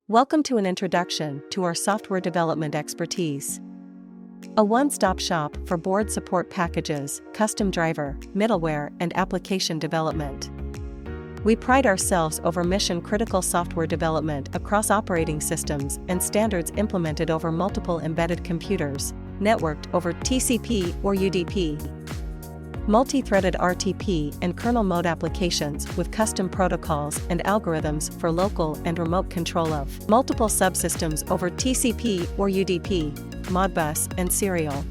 Welcome to an introduction to our software development expertise. A one-stop shop for board support packages, custom driver, middleware, and application development. We pride ourselves over mission-critical software development across operating systems and standards implemented over multiple embedded computers, networked over TCP or UDP. Multi-threaded RTP and kernel mode applications with custom protocols and algorithms for local and remote control of multiple subsystems over TCP or UDP, Modbus, and serial.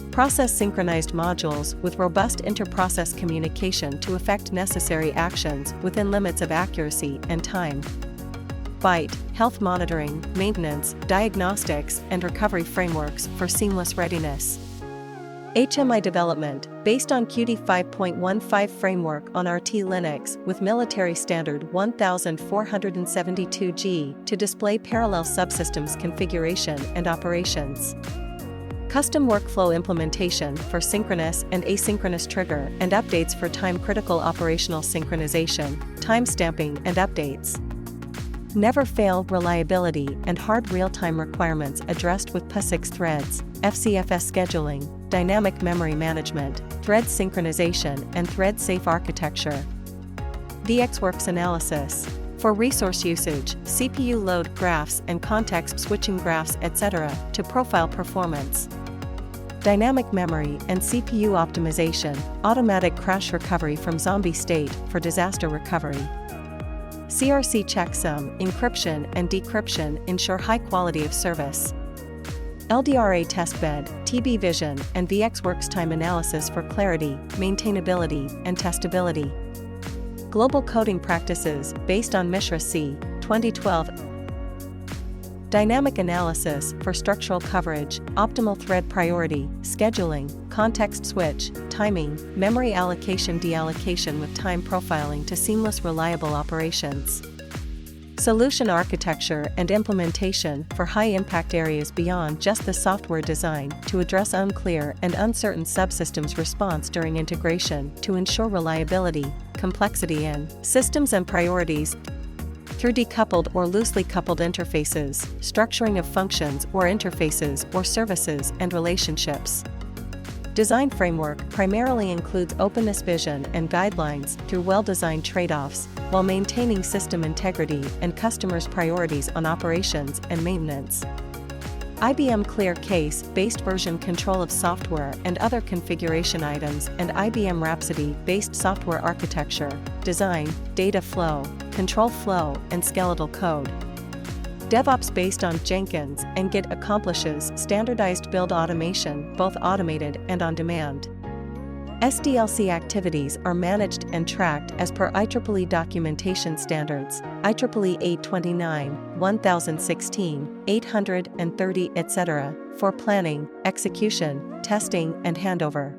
Process synchronized modules with robust inter-process communication to effect necessary actions within limits of accuracy and time. Byte, health monitoring, maintenance, diagnostics, and recovery frameworks for seamless readiness. HMI development, based on Qt 5.15 framework on RT Linux with military standard 1472G to display parallel subsystems configuration and operations. Custom workflow implementation for synchronous and asynchronous trigger and updates for time-critical operational synchronization, timestamping and updates. Never fail reliability and hard real-time requirements addressed with POSIX threads, FCFS scheduling, dynamic memory management, thread synchronization and thread-safe architecture. VxWorks analysis. For resource usage, CPU load graphs and context switching graphs etc. to profile performance. Dynamic memory and CPU optimization, automatic crash recovery from zombie state for disaster recovery. CRC checksum, encryption and decryption ensure high quality of service. LDRA testbed, TB vision, and VxWorks time analysis for clarity, maintainability, and testability. Global coding practices based on Mishra C. 2012. Dynamic analysis for structural coverage, optimal thread priority, scheduling, context switch, timing, memory allocation deallocation with time profiling to seamless reliable operations. Solution architecture and implementation for high-impact areas beyond just the software design to address unclear and uncertain subsystems response during integration to ensure reliability, complexity in systems and priorities. Through decoupled or loosely coupled interfaces, structuring of functions or interfaces or services and relationships. Design framework primarily includes openness vision and guidelines through well-designed trade-offs, while maintaining system integrity and customers' priorities on operations and maintenance. IBM Clear Case-based version control of software and other configuration items and IBM Rhapsody-based software architecture, design, data flow, control flow and skeletal code. DevOps based on Jenkins and Git accomplishes standardized build automation, both automated and on demand. SDLC activities are managed and tracked as per IEEE documentation standards, IEEE 829, 1016, 830, etc., for planning, execution, testing, and handover.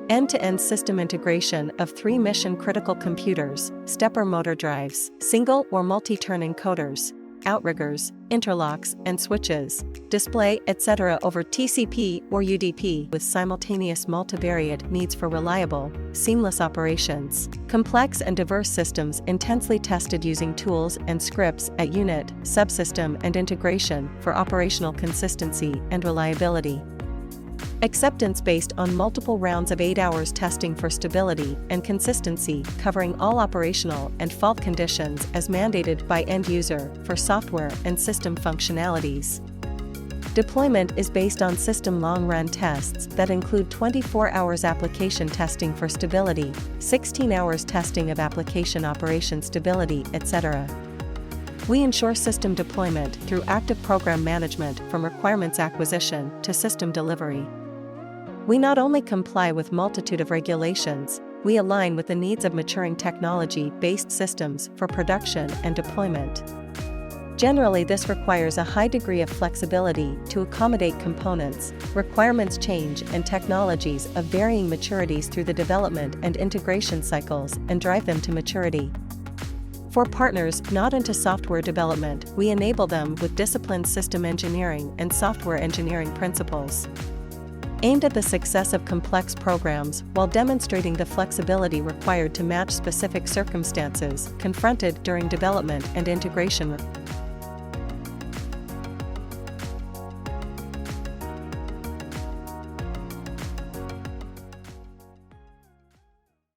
End-to-end system integration of 3 mission-critical computers, stepper motor drives, single or multi-turn encoders, outriggers, interlocks, and switches, display, etc. over TCP or UDP with simultaneous multivariate needs for reliable, seamless operations. Complex and diverse systems intensely tested using tools and scripts at unit, subsystem, and integration for operational consistency and reliability. Acceptance based on multiple rounds of 8 hours testing for stability and consistency covering all operational and fault conditions as mandated by end user for software and system functionalities. Deployment is based on system long-run tests that include 24 hours application testing for stability, 16 hours testing of application operation stability, etc. We ensure system deployment through active program management from requirements acquisition to system delivery. We not only comply with multitude of regulations, we align with the needs of maturing technology-based systems for production and deployment. Generally, this requires a high degree of flexibility to accommodate components, requirements change and technologies of varying maturities through the development and integration cycles and drive them to maturity. For partners not into software development, we enable them with disciplined system engineering and software engineering principles. Aimed at the success of complex programs while demonstrating the flexibility required to match specific circumstances confronted during development and integration.